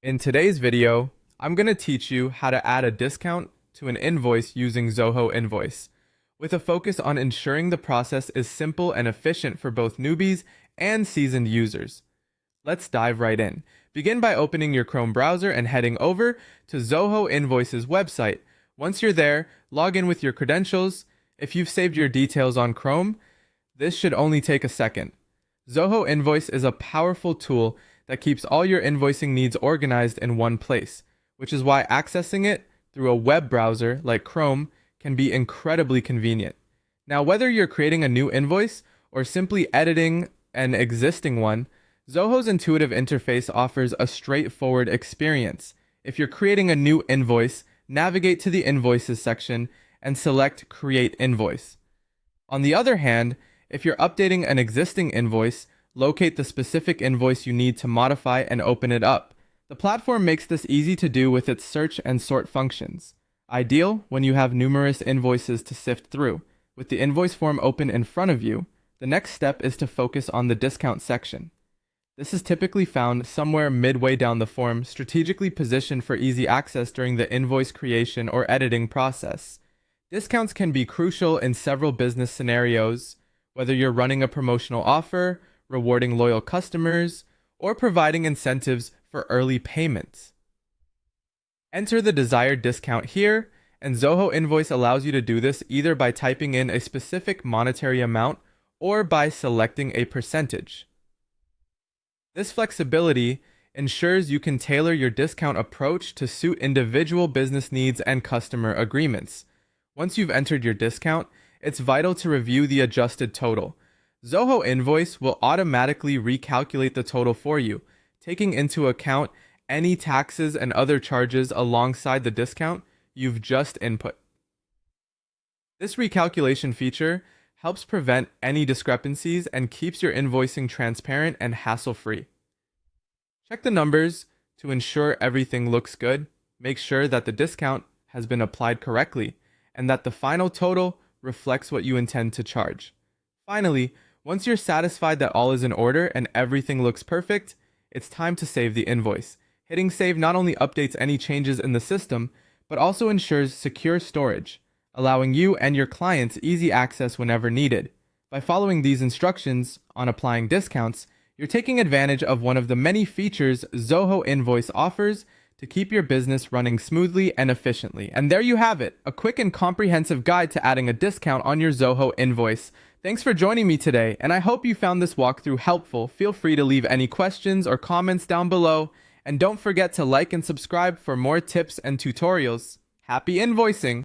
In today's video, I'm going to teach you how to add a discount to an invoice using Zoho Invoice, with a focus on ensuring the process is simple and efficient for both newbies and seasoned users. Let's dive right in. Begin by opening your Chrome browser and heading over to Zoho Invoice's website. Once you're there, log in with your credentials. If you've saved your details on Chrome, this should only take a second. Zoho Invoice is a powerful tool that keeps all your invoicing needs organized in one place, which is why accessing it through a web browser like Chrome can be incredibly convenient. Now, whether you're creating a new invoice or simply editing an existing one, Zoho's intuitive interface offers a straightforward experience. If you're creating a new invoice, navigate to the Invoices section and select Create Invoice. On the other hand, if you're updating an existing invoice, locate the specific invoice you need to modify and open it up. The platform makes this easy to do with its search and sort functions. Ideal when you have numerous invoices to sift through. With the invoice form open in front of you, the next step is to focus on the discount section. This is typically found somewhere midway down the form, strategically positioned for easy access during the invoice creation or editing process. Discounts can be crucial in several business scenarios, whether you're running a promotional offer, rewarding loyal customers, or providing incentives for early payments. Enter the desired discount here, and Zoho Invoice allows you to do this either by typing in a specific monetary amount or by selecting a percentage. This flexibility ensures you can tailor your discount approach to suit individual business needs and customer agreements. Once you've entered your discount, it's vital to review the adjusted total. Zoho Invoice will automatically recalculate the total for you, taking into account any taxes and other charges alongside the discount you've just input. This recalculation feature helps prevent any discrepancies and keeps your invoicing transparent and hassle-free. Check the numbers to ensure everything looks good. Make sure that the discount has been applied correctly and that the final total reflects what you intend to charge. Finally, once you're satisfied that all is in order and everything looks perfect, it's time to save the invoice. Hitting save not only updates any changes in the system, but also ensures secure storage, allowing you and your clients easy access whenever needed. By following these instructions on applying discounts, you're taking advantage of one of the many features Zoho Invoice offers to keep your business running smoothly and efficiently. And there you have it, a quick and comprehensive guide to adding a discount on your Zoho Invoice. Thanks for joining me today, and I hope you found this walkthrough helpful. Feel free to leave any questions or comments down below, and don't forget to like and subscribe for more tips and tutorials. Happy invoicing!